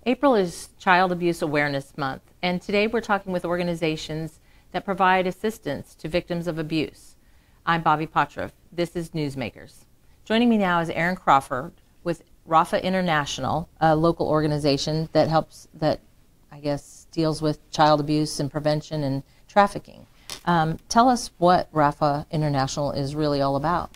April is Child Abuse Awareness Month, and today we're talking with organizations that provide assistance to victims of abuse. I'm Bobbie Pottorff. This is Newsmakers. Joining me now is Aryn Crawford with Rapha International, a local organization that deals with child abuse and prevention and trafficking. Tell us what Rapha International is really all about.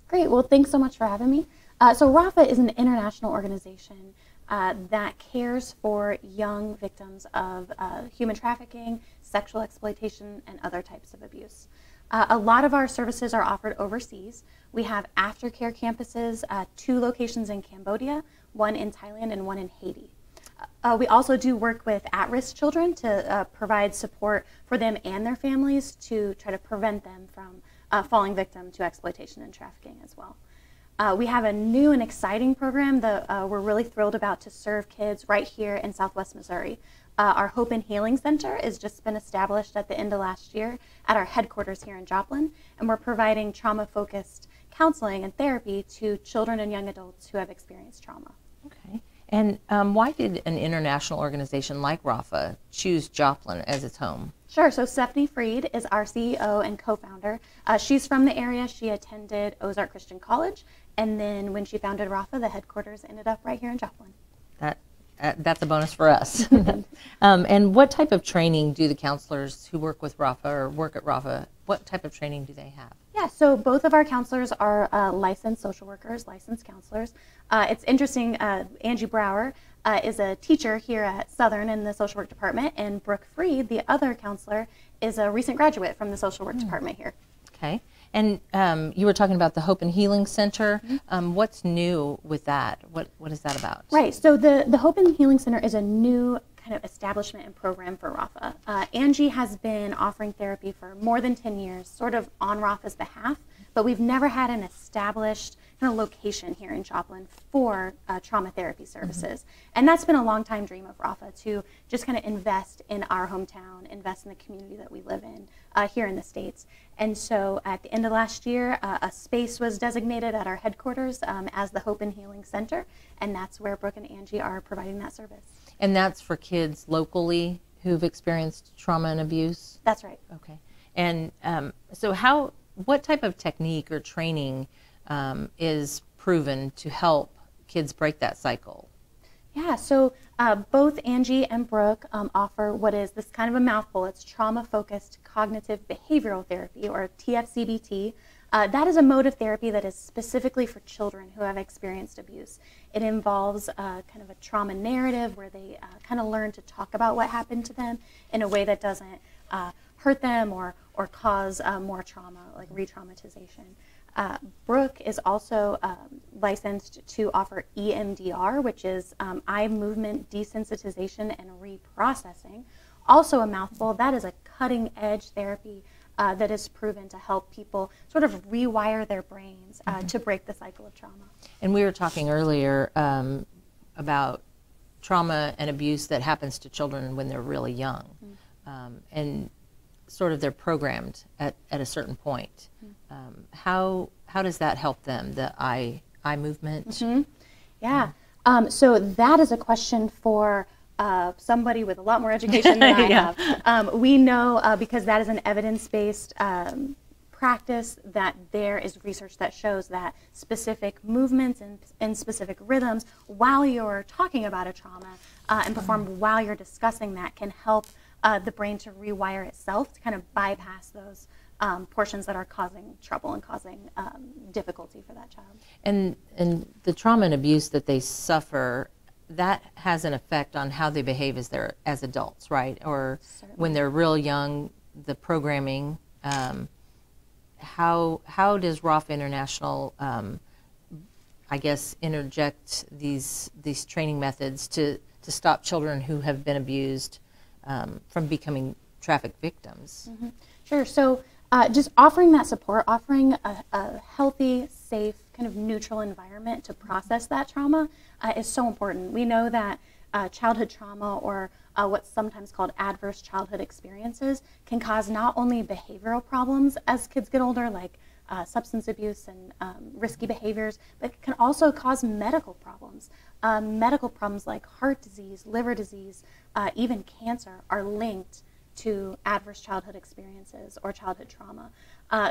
Great. Well, thanks so much for having me. So Rapha is an international organization that cares for young victims of human trafficking, sexual exploitation, and other types of abuse. A lot of our services are offered overseas. We have aftercare campuses, 2 locations in Cambodia, 1 in Thailand, and 1 in Haiti. We also do work with at-risk children to provide support for them and their families to try to prevent them from falling victim to exploitation and trafficking as well. We have a new and exciting program that we're really thrilled about to serve kids right here in Southwest Missouri. Our Hope and Healing Center has just been established at the end of last year at our headquarters here in Joplin, and we're providing trauma-focused counseling and therapy to children and young adults who have experienced trauma. Okay. And why did an international organization like Rapha choose Joplin as its home? Sure. So Stephanie Freed is our CEO and co-founder. She's from the area. She attended Ozark Christian College, and then when she founded Rapha, the headquarters ended up right here in Joplin. That's a bonus for us. And what type of training do the counselors who work with Rapha or work at Rapha, what type of training do they have? Yeah, so both of our counselors are licensed social workers, licensed counselors. It's interesting, Angie Brower is a teacher here at Southern in the social work department, and Brooke Freed, the other counselor, is a recent graduate from the social work department here. Okay. And you were talking about the Hope and Healing Center. What's new with that? What is that about? Right, so the Hope and Healing Center is a new kind of establishment and program for Rapha. Angie has been offering therapy for more than 10 years, sort of on Rapha's behalf, but we've never had an established kind of location here in Joplin for trauma therapy services. And that's been a long time dream of Rapha, to just kind of invest in our hometown, invest in the community that we live in here in the States. And so at the end of last year, a space was designated at our headquarters as the Hope and Healing Center, and that's where Brooke and Angie are providing that service. And that's for kids locally who've experienced trauma and abuse? That's right. Okay. And so what type of technique or training is proven to help kids break that cycle? Yeah, so both Angie and Brooke offer what is this kind of a mouthful. It's trauma-focused cognitive behavioral therapy, or TFCBT. That is a mode of therapy that is specifically for children who have experienced abuse. It involves kind of a trauma narrative where they kind of learn to talk about what happened to them in a way that doesn't hurt them or cause more trauma, like re-traumatization. Brooke is also licensed to offer EMDR, which is eye movement desensitization and reprocessing. Also a mouthful. That is a cutting-edge therapy that is proven to help people sort of rewire their brains to break the cycle of trauma. And we were talking earlier about trauma and abuse that happens to children when they're really young. And sort of they're programmed at a certain point. How does that help them, the eye movement? Yeah, so that is a question for somebody with a lot more education than I have. We know, because that is an evidence-based practice, that there is research that shows that specific movements and specific rhythms while you're talking about a trauma and performed while you're discussing that can help the brain to rewire itself to kind of bypass those portions that are causing trouble and causing difficulty for that child. And the trauma and abuse that they suffer, that has an effect on how they behave as adults, right? Or certainly. When they're real young, the programming. How does Rapha International, I guess, interject these training methods to stop children who have been abused from becoming trafficked victims? Sure. So just offering that support, offering a healthy, safe, kind of neutral environment to process that trauma is so important. We know that childhood trauma, or what's sometimes called adverse childhood experiences, can cause not only behavioral problems as kids get older, like substance abuse and risky behaviors, but it can also cause medical problems. Medical problems like heart disease, liver disease, even cancer are linked to adverse childhood experiences or childhood trauma.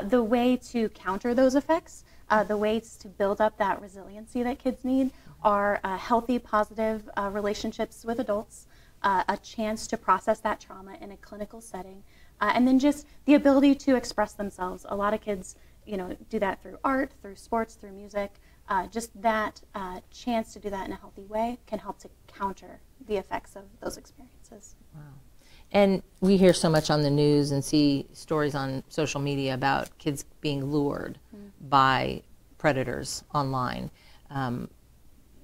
The way to counter those effects, the ways to build up that resiliency that kids need are healthy, positive relationships with adults, a chance to process that trauma in a clinical setting, and then just the ability to express themselves. A lot of kids, do that through art, through sports, through music. Just that chance to do that in a healthy way can help to counter the effects of those experiences. Wow. And we hear so much on the news and see stories on social media about kids being lured by predators online.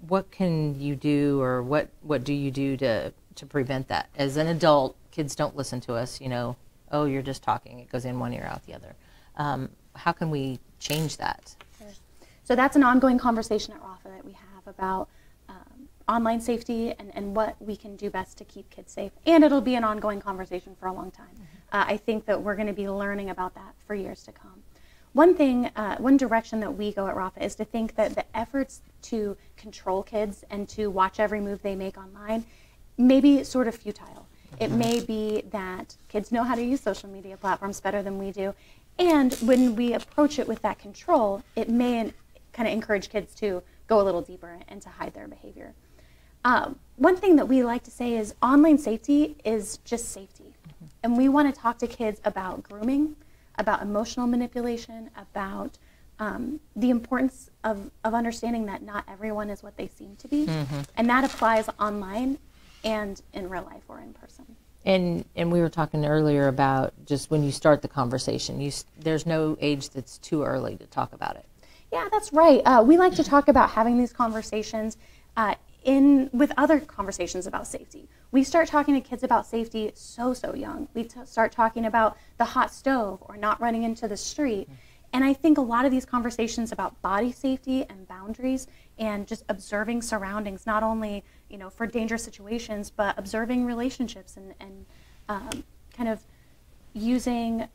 What can you do, or what do you do to prevent that? As an adult, kids don't listen to us, oh, you're just talking. It goes in one ear, out the other. How can we change that? Sure. So that's an ongoing conversation at Rapha that we have about online safety and what we can do best to keep kids safe. And it'll be an ongoing conversation for a long time. I think that we're going to be learning about that for years to come. One direction that we go at Rapha is to think that the efforts to control kids and to watch every move they make online may be sort of futile. It may be that kids know how to use social media platforms better than we do. And when we approach it with that control, it may kind of encourage kids to go a little deeper and to hide their behavior. One thing that we like to say is online safety is just safety. And we want to talk to kids about grooming, about emotional manipulation, about the importance of understanding that not everyone is what they seem to be. And that applies online and in real life or in person. And we were talking earlier about just when you start the conversation, there's no age that's too early to talk about it. Yeah, that's right. We like to talk about having these conversations with other conversations about safety. We start talking to kids about safety so young. We start talking about the hot stove or not running into the street. And I think a lot of these conversations about body safety and boundaries and just observing surroundings, not only for dangerous situations, but observing relationships and kind of using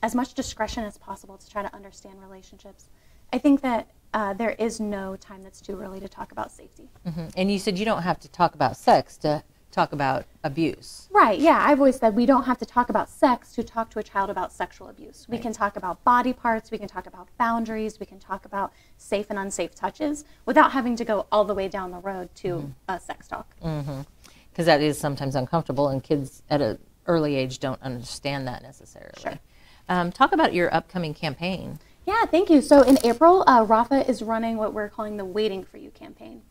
as much discretion as possible to try to understand relationships. I think that there is no time that's too early to talk about safety. And you said you don't have to talk about sex to talk about abuse. Right, yeah. I've always said we don't have to talk about sex to talk to a child about sexual abuse. We can talk about body parts, we can talk about boundaries, we can talk about safe and unsafe touches without having to go all the way down the road to sex talk. Because that is sometimes uncomfortable, and kids at an early age don't understand that necessarily. Sure. Talk about your upcoming campaign. Yeah, thank you. So in April, Rapha is running what we're calling the Waiting for You campaign.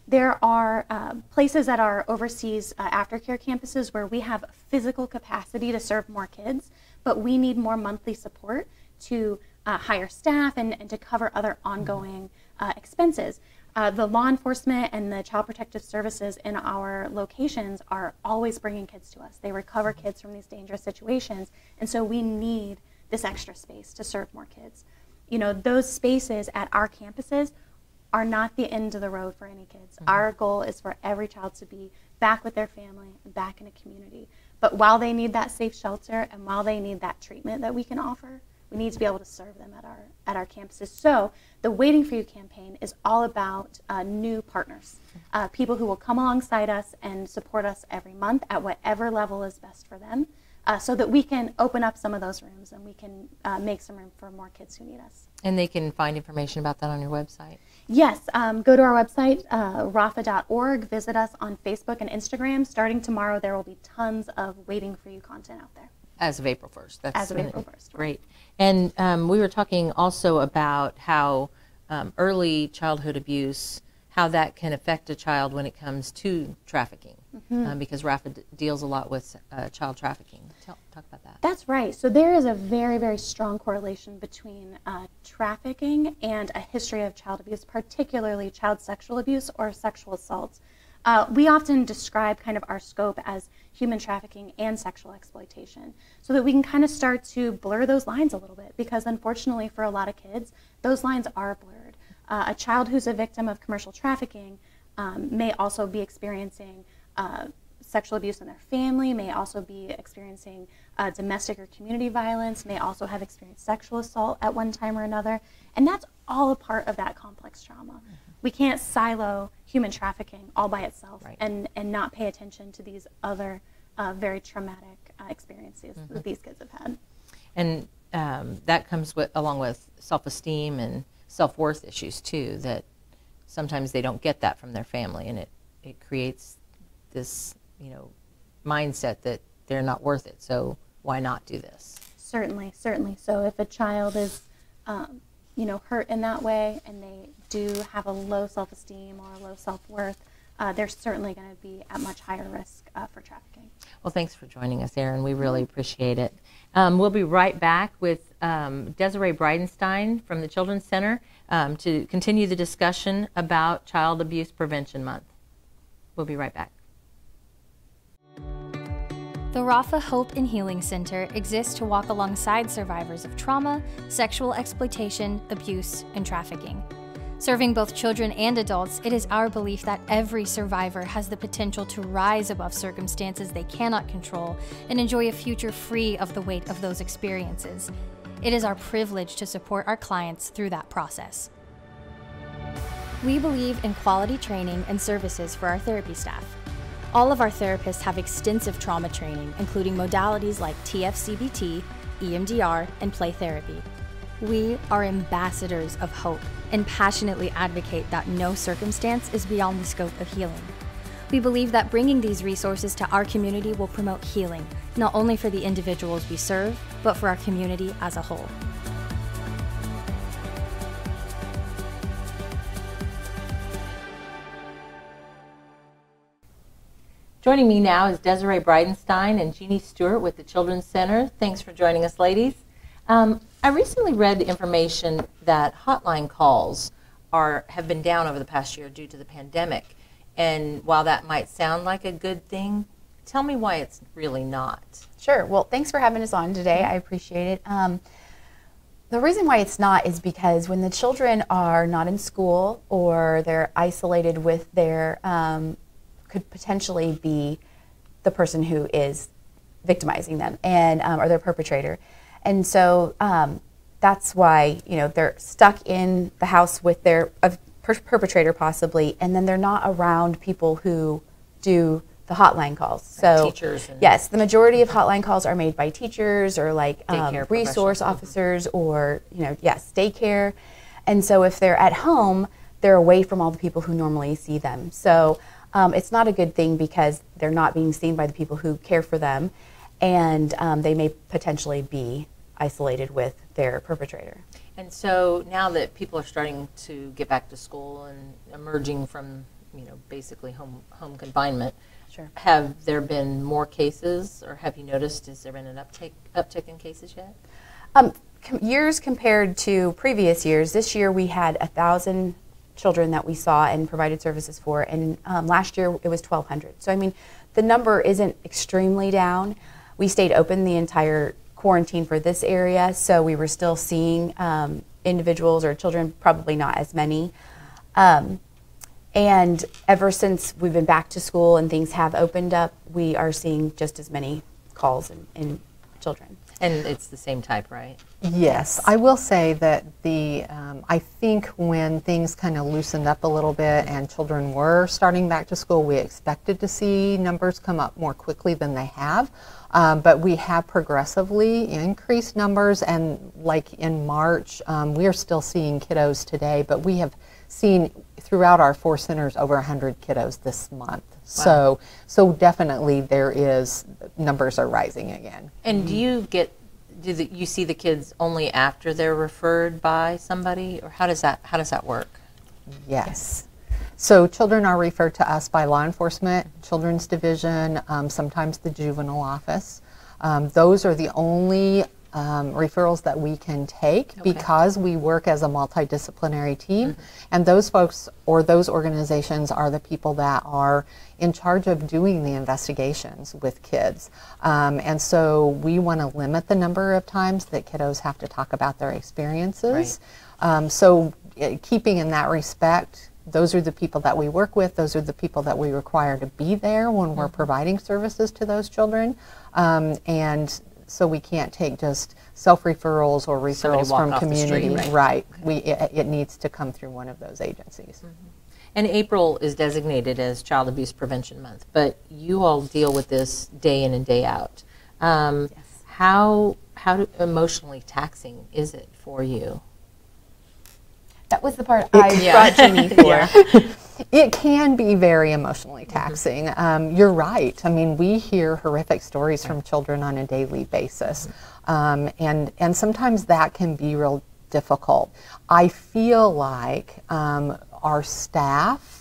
There are places at our overseas aftercare campuses where we have physical capacity to serve more kids, but we need more monthly support to hire staff and to cover other ongoing expenses. The law enforcement and the child protective services in our locations are always bringing kids to us. They recover kids from these dangerous situations, and so we need this extra space to serve more kids. Those spaces at our campuses are not the end of the road for any kids. Our goal is for every child to be back with their family and back in a community. But while they need that safe shelter and while they need that treatment that we can offer, we need to be able to serve them at our campuses. So the Waiting for You campaign is all about new partners, people who will come alongside us and support us every month at whatever level is best for them, so that we can open up some of those rooms and we can make some room for more kids who need us. And they can find information about that on your website? Yes, go to our website, rapha.org, visit us on Facebook and Instagram. Starting tomorrow, there will be tons of Waiting for You content out there. As of April 1st. As of April 1st. Great. And we were talking also about how early childhood abuse, how that can affect a child when it comes to trafficking, because Rapha deals a lot with child trafficking. Talk about that. That's right. So there is a very, very strong correlation between trafficking and a history of child abuse, particularly child sexual abuse or sexual assault. We often describe kind of our scope as human trafficking and sexual exploitation, so that we can kind of start to blur those lines a little bit, because unfortunately for a lot of kids, those lines are blurred. A child who's a victim of commercial trafficking may also be experiencing sexual abuse in their family, may also be experiencing domestic or community violence, may also have experienced sexual assault at one time or another. And that's all a part of that complex trauma. Mm-hmm. We can't silo human trafficking all by itself, right, and not pay attention to these other very traumatic experiences mm-hmm. that these kids have had. And that comes along with self-esteem and self-worth issues too, that sometimes they don't get that from their family, and it creates this, mindset that they're not worth it, so why not do this? Certainly. So if a child is hurt in that way, and they do have a low self-esteem or a low self-worth, they're certainly going to be at much higher risk for trafficking. Well, thanks for joining us, Aryn. We really appreciate it. We'll be right back with Desiree Breidenstein from the Children's Center to continue the discussion about Child Abuse Prevention Month. We'll be right back. The Rapha Hope and Healing Center exists to walk alongside survivors of trauma, sexual exploitation, abuse, and trafficking. Serving both children and adults, it is our belief that every survivor has the potential to rise above circumstances they cannot control and enjoy a future free of the weight of those experiences. It is our privilege to support our clients through that process. We believe in quality training and services for our therapy staff. All of our therapists have extensive trauma training, including modalities like TFCBT, EMDR, and play therapy. We are ambassadors of hope and passionately advocate that no circumstance is beyond the scope of healing. We believe that bringing these resources to our community will promote healing, not only for the individuals we serve, but for our community as a whole. Joining me now is Desiree Breidenstein and Jeannie Stuart with the Children's Center. Thanks for joining us, ladies. I recently read information that hotline calls have been down over the past year due to the pandemic. And while that might sound like a good thing, tell me why it's really not. Sure. Well, thanks for having us on today. I appreciate it. The reason why it's not is because when the children are not in school or they're isolated with their, could potentially be the person who is victimizing them and or their perpetrator. And so that's why, they're stuck in the house with their perpetrator possibly, and then they're not around people who do the hotline calls. So teachers. Yes, the majority of hotline calls are made by teachers or like resource officers or, daycare. And so if they're at home, they're away from all the people who normally see them. So it's not a good thing because they're not being seen by the people who care for them, and they may potentially be isolated with their perpetrator. And so now that people are starting to get back to school and emerging from, basically home confinement, sure, have there been more cases, or have you noticed, has there been an uptick in cases yet? Years compared to previous years, this year we had 1,000 children that we saw and provided services for, and last year it was 1,200. So I mean, the number isn't extremely down. We stayed open the entire quarantine for this area, so we were still seeing individuals or children, probably not as many. And ever since we've been back to school and things have opened up, we are seeing just as many calls in children. And it's the same type, right? Yes, I will say that I think when things kind of loosened up a little bit and children were starting back to school, we expected to see numbers come up more quickly than they have. But we have progressively increased numbers, and like in March, we are still seeing kiddos today, but we have seen throughout our 4 centers over 100 kiddos this month. Wow. So definitely numbers are rising again. And do you see the kids only after they're referred by somebody, or how does that work? Yes. So children are referred to us by law enforcement, children's division, sometimes the juvenile office. Those are the only referrals that we can take, okay, because we work as a multidisciplinary team, mm-hmm, and those folks or those organizations are the people that are in charge of doing the investigations with kids. And so we want to limit the number of times that kiddos have to talk about their experiences. Right. So keeping in that respect, those are the people that we work with. Those are the people that we require to be there when we're providing services to those children. And so we can't take just self-referrals or referrals from community. Right. It needs to come through one of those agencies. And April is designated as Child Abuse Prevention Month, but you all deal with this day in and day out. Yes. How emotionally taxing is it for you? That was the part I brought Jeannie for. It can be very emotionally taxing. You're right. I mean, we hear horrific stories from children on a daily basis, and sometimes that can be real difficult. I feel like our staff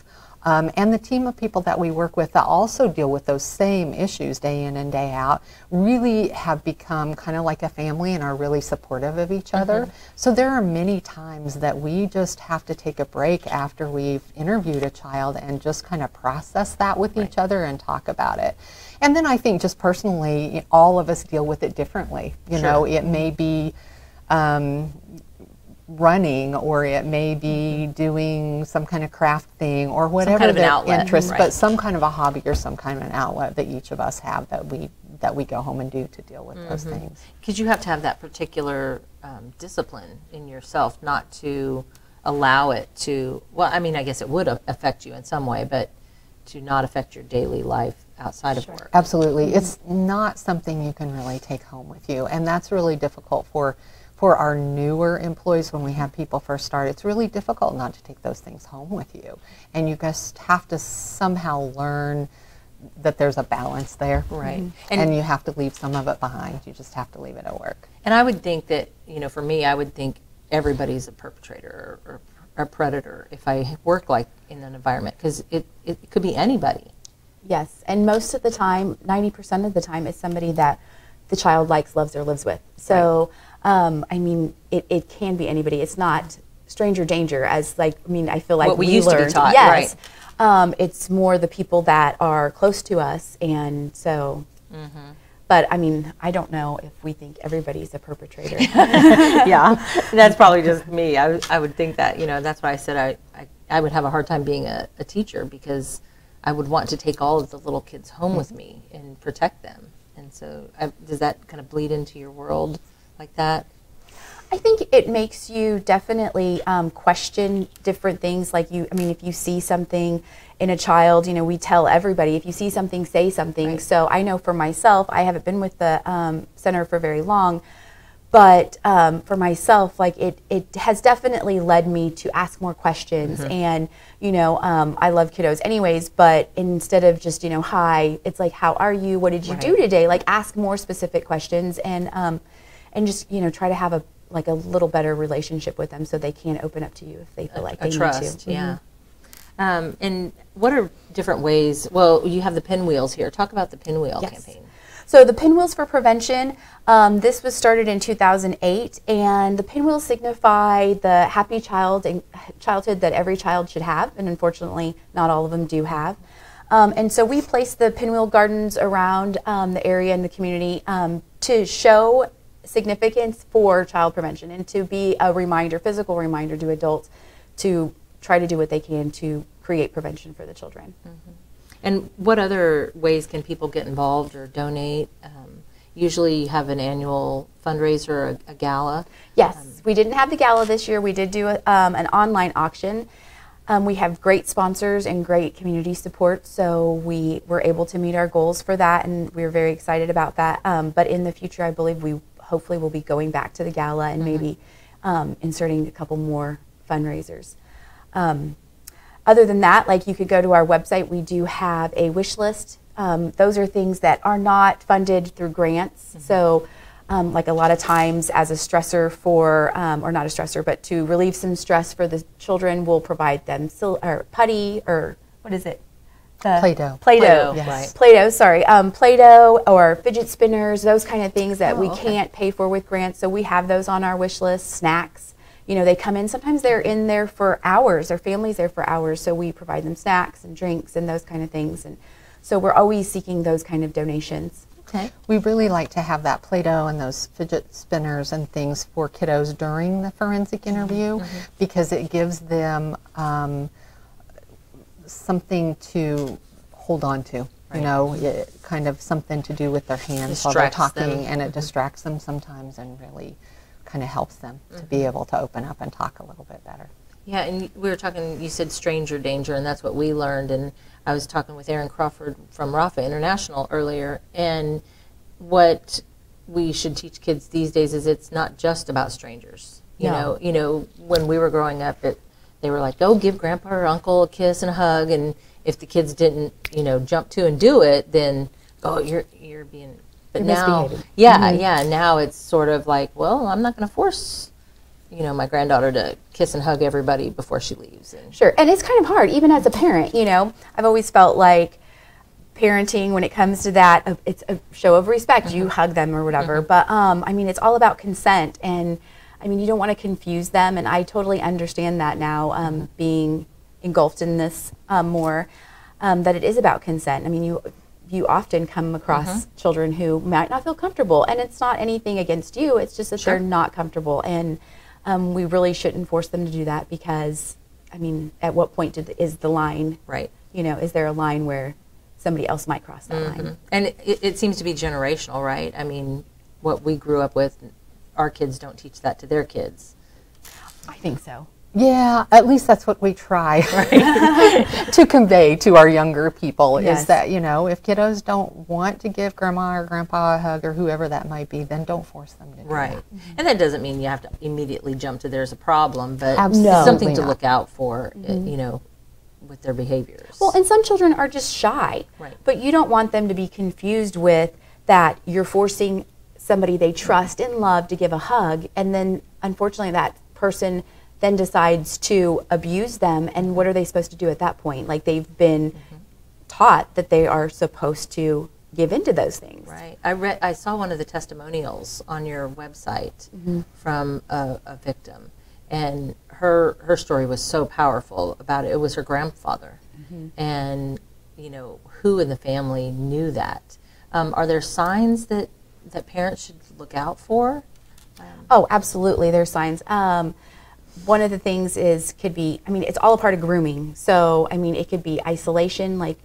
and the team of people that we work with that also deal with those same issues day in and day out really have become kind of like a family and are really supportive of each other. So there are many times that we just have to take a break after we've interviewed a child and just kind of process that with each other and talk about it. And then I think just personally, all of us deal with it differently. You know, it may be running, or it may be doing some kind of craft thing, or whatever their interest, but some kind of a hobby or some kind of an outlet that each of us have that we go home and do to deal with those things. Because you have to have that particular discipline in yourself not to allow it to, well, I mean, I guess it would affect you in some way, but to not affect your daily life outside of work. Absolutely. It's not something you can really take home with you, and that's really difficult for our newer employees. When we have people first start, it's really difficult not to take those things home with you. And you just have to somehow learn that there's a balance there. Right. And you have to leave some of it behind. You just have to leave it at work. And I would think that, you know, for me, I would think everybody's a perpetrator or a predator if I work like in an environment, because it could be anybody. Yes, and most of the time, 90% of the time, it's somebody that the child likes, loves, or lives with. So, I mean, it can be anybody. It's not stranger danger, as like, I mean, I feel like what we used learned. To be taught, yes. It's more the people that are close to us, and so. But I mean, I don't know if we think everybody's a perpetrator. Yeah, that's probably just me. I would think that, you know, that's why I said I would have a hard time being a teacher, because I would want to take all of the little kids home with me and protect them. And so does that kind of bleed into your world like that? I think it makes you definitely question different things. Like I mean, if you see something in a child, you know, we tell everybody, if you see something, say something. Right. So I know for myself, I haven't been with the center for very long, but for myself, like it has definitely led me to ask more questions. And, you know, I love kiddos anyways, but instead of just, you know, hi, it's like, how are you? What did you do today? Like, ask more specific questions, and just, you know, try to have a little better relationship with them so they can open up to you if they feel like they trust, need to. Yeah. And what are different ways? Well, you have the pinwheels here. Talk about the pinwheel campaign. So the Pinwheels for Prevention, this was started in 2008, and the pinwheels signify the happy childhood that every child should have, and unfortunately not all of them do have. And so we place the pinwheel gardens around the area and the community to show significance for child prevention and to be a reminder, physical reminder to adults to try to do what they can to create prevention for the children. And what other ways can people get involved or donate? Usually you have an annual fundraiser, a gala. Yes, we didn't have the gala this year. We did do an online auction. We have great sponsors and great community support, so we were able to meet our goals for that, and we were very excited about that. But in the future, I believe we hopefully will be going back to the gala and maybe inserting a couple more fundraisers. Other than that, like, you could go to our website. We do have a wish list. Those are things that are not funded through grants. So like a lot of times as a stressor for, or not a stressor, but to relieve some stress for the children, we'll provide them putty, or what is it? Play-Doh. Play-Doh. Yes. Right. Play-Doh, sorry. Play-Doh or fidget spinners, those kind of things that we can't pay for with grants. So we have those on our wish list. Snacks. You know, they come in, sometimes they're in there for hours, their family's there for hours, so we provide them snacks and drinks and those kind of things. And so we're always seeking those kind of donations. Okay. We really like to have that Play-Doh and those fidget spinners and things for kiddos during the forensic interview, because it gives them something to hold on to. You know, kind of something to do with their hands while they're talking, and it distracts them sometimes and really kind of helps them to be able to open up and talk a little bit better. Yeah, and we were talking, you said stranger danger, and that's what we learned. And I was talking with Aryn Crawford from Rapha International earlier, and what we should teach kids these days is it's not just about strangers. You know, when we were growing up, they were like, "Oh, give grandpa or uncle a kiss and a hug," and if the kids didn't, jump to and do it, then you're being. But now, now it's sort of like, well, I'm not going to force, my granddaughter to kiss and hug everybody before she leaves. And sure, and it's kind of hard, even as a parent. I've always felt like parenting, when it comes to that, it's a show of respect. You hug them or whatever, but it's all about consent, and you don't want to confuse them. And I totally understand that now, being engulfed in this more, that it is about consent. You often come across children who might not feel comfortable, and it's not anything against you, it's just that they're not comfortable, and we really shouldn't force them to do that, because at what point is the line, right? Is there a line where somebody else might cross that line? And it seems to be generational, right? What we grew up with, our kids don't teach that to their kids. I think so. Yeah, at least that's what we try to convey to our younger people, is that, if kiddos don't want to give grandma or grandpa a hug or whoever that might be, then don't force them to do that. And that doesn't mean you have to immediately jump to there's a problem, but Absolutely it's something to not. look out for, with their behaviors. Well, and some children are just shy, but you don't want them to be confused with that you're forcing somebody they trust and love to give a hug, and then unfortunately that person then decides to abuse them, and what are they supposed to do at that point? Like, they've been taught that they are supposed to give into those things. Right. I saw one of the testimonials on your website from a victim, and her story was so powerful about it. It was her grandfather, and who in the family knew that. Are there signs that parents should look out for? Oh, absolutely. There's signs. One of the things could be, it's all a part of grooming. So, it could be isolation, like,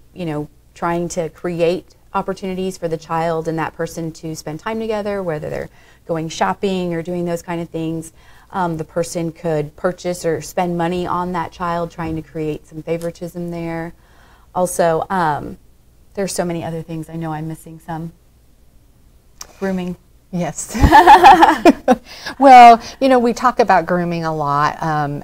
trying to create opportunities for the child and that person to spend time together, whether they're going shopping or doing those kind of things. The person could purchase or spend money on that child, trying to create some favoritism there. Also, there's so many other things. I know I'm missing some. Grooming. Yes. Well, we talk about grooming a lot,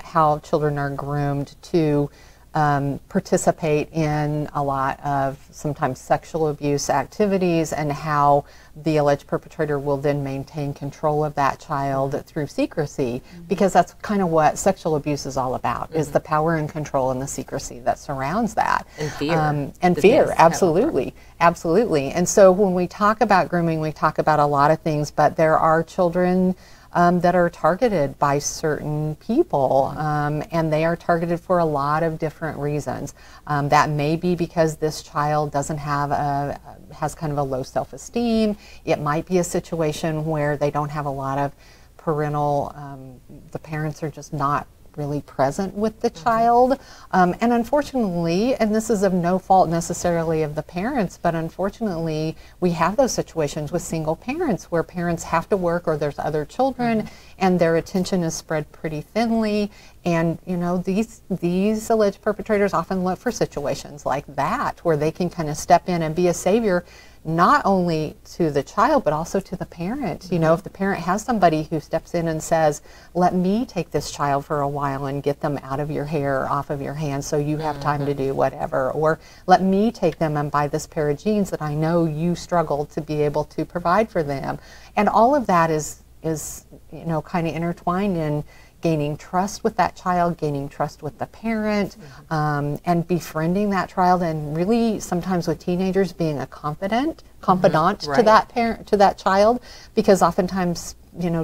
how children are groomed to participate in a lot of sometimes sexual abuse activities, and how the alleged perpetrator will then maintain control of that child through secrecy, because that's kind of what sexual abuse is all about, is the power and control and the secrecy that surrounds that. And fear. And fear, absolutely. Absolutely. And so when we talk about grooming, we talk about a lot of things, but there are children that are targeted by certain people, and they are targeted for a lot of different reasons. That may be because this child has kind of a low self-esteem. It might be a situation where they don't have a lot of parental, the parents are just not really present with the child. And unfortunately, and this is of no fault necessarily of the parents, but unfortunately we have those situations with single parents where parents have to work, or there's other children, and their attention is spread pretty thinly. And these alleged perpetrators often look for situations like that where they can kind of step in and be a savior, not only to the child but also to the parent. If the parent has somebody who steps in and says, let me take this child for a while and get them out of your hair or off of your hands so you have time to do whatever, or let me take them and buy this pair of jeans that I know you struggled to be able to provide for them. And all of that is kind of intertwined in gaining trust with that child, gaining trust with the parent, and befriending that child, and really sometimes with teenagers being a confidant to that parent, to that child, because oftentimes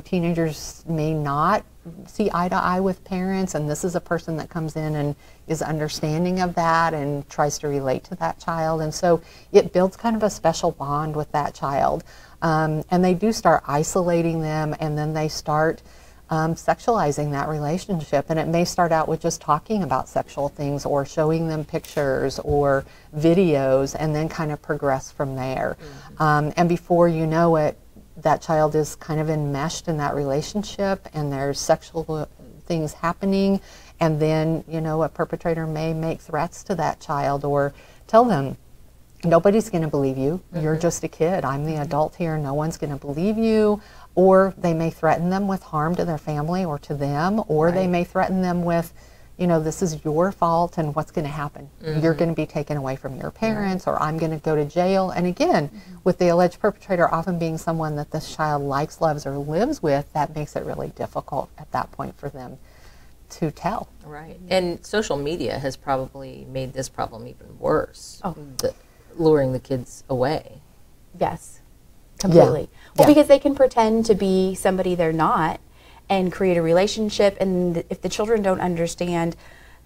teenagers may not see eye to eye with parents, and this is a person that comes in and is understanding of that and tries to relate to that child, and so it builds kind of a special bond with that child, and they do start isolating them, and then they start sexualizing that relationship. And it may start out with just talking about sexual things or showing them pictures or videos, and then kind of progress from there. And before you know it, that child is kind of enmeshed in that relationship, and there's sexual things happening, and then, you know, a perpetrator may make threats to that child or tell them, nobody's going to believe you. You're just a kid. I'm the adult here. No one's going to believe you. Or they may threaten them with harm to their family or to them, or they may threaten them with, you know, this is your fault and what's going to happen. You're going to be taken away from your parents, or I'm going to go to jail. And again, with the alleged perpetrator often being someone that this child likes, loves, or lives with, that makes it really difficult at that point for them to tell. Right. And social media has probably made this problem even worse, luring the kids away. Yes, completely. Well, because they can pretend to be somebody they're not and create a relationship, and if the children don't understand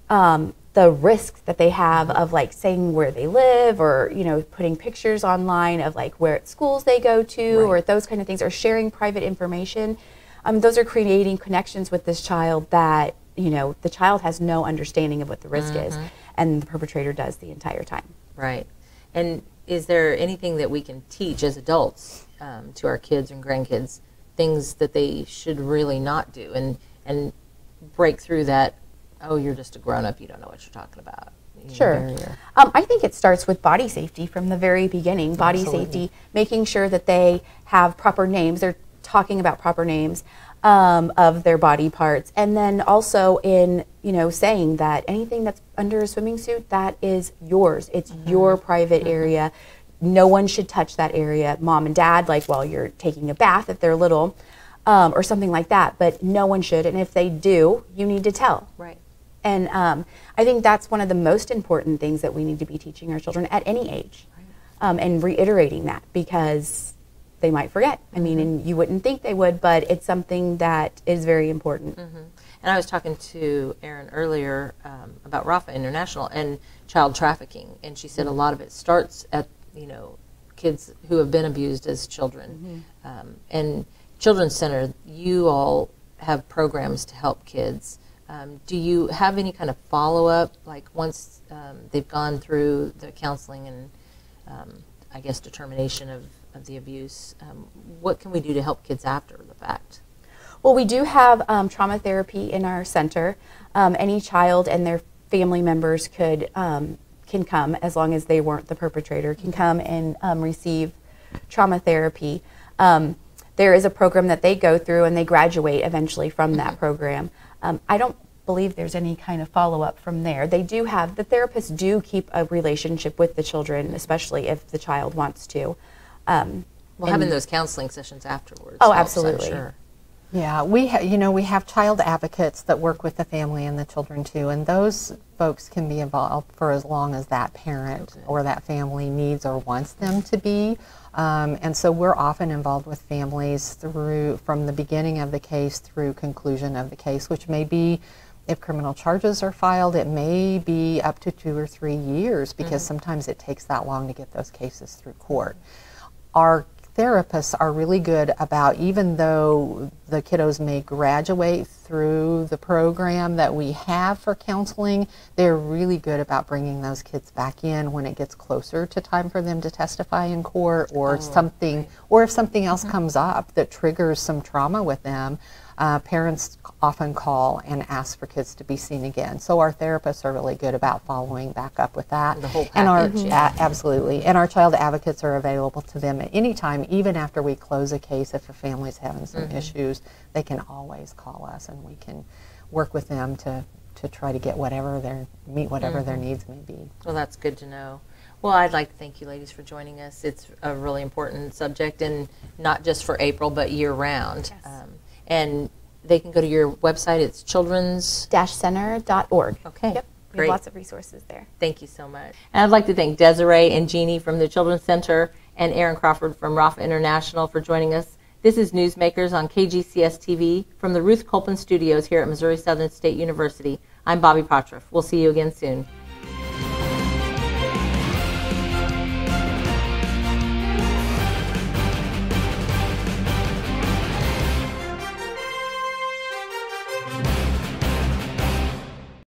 the risks that they have of like saying where they live, or, you know, putting pictures online of like where schools they go to, or those kind of things, or sharing private information, those are creating connections with this child that, you know, the child has no understanding of what the risk is, and the perpetrator does the entire time. Right. And is there anything that we can teach as adults to our kids and grandkids, things that they should really not do, and break through that, oh, you're just a grown-up, you don't know what you're talking about? Barrier? I think it starts with body safety from the very beginning. Body safety, making sure that they have proper names. They're talking about proper names of their body parts, and then also in, you know, saying that anything that's under a swimming suit, that is yours. It's your private area. No one should touch that area. Mom and dad, like while you're taking a bath if they're little, or something like that, but no one should. And if they do, you need to tell. Right. And I think that's one of the most important things that we need to be teaching our children at any age, and reiterating that, because they might forget. I mean, and you wouldn't think they would, but it's something that is very important. And I was talking to Aryn earlier about Rapha International and child trafficking, and she said a lot of it starts at, you know, kids who have been abused as children. And Children's Center, you all have programs to help kids. Do you have any kind of follow-up, like once they've gone through the counseling and, I guess, determination of the abuse? What can we do to help kids after the fact? Well, we do have trauma therapy in our center. Any child and their family members can come, as long as they weren't the perpetrator, can come and receive trauma therapy. There is a program that they go through, and they graduate eventually from that program. I don't believe there's any kind of follow-up from there. They do have, the therapists do keep a relationship with the children, especially if the child wants to. Well, having those counseling sessions afterwards. Oh, helps, absolutely. I'm sure. Yeah, we have child advocates that work with the family and the children too, and those folks can be involved for as long as that parent or that family needs or wants them to be. And so we're often involved with families from the beginning of the case through conclusion of the case, which may be, if criminal charges are filed, it may be up to 2 or 3 years, because sometimes it takes that long to get those cases through court. Our therapists are really good about, even though the kiddos may graduate through the program that we have for counseling, they're really good about bringing those kids back in when it gets closer to time for them to testify in court, or or if something else comes up that triggers some trauma with them. Parents often call and ask for kids to be seen again. So our therapists are really good about following back up with that. The whole package. Absolutely. And our child advocates are available to them at any time, even after we close a case. If a family's having some issues, they can always call us, and we can work with them to try to get meet whatever their needs may be. Well, that's good to know. Well, I'd like to thank you ladies for joining us. It's a really important subject, and not just for April, but year-round. Yes. And they can go to your website. It's childrens-center.org. Okay. Yep. We Great. have lots of resources there. Thank you so much. And I'd like to thank Desiree and Jeannie from the Children's Center and Aryn Crawford from Rapha International for joining us. This is Newsmakers on KGCS TV from the Ruth Colpin Studios here at Missouri Southern State University. I'm Bobbie Pottorff. We'll see you again soon.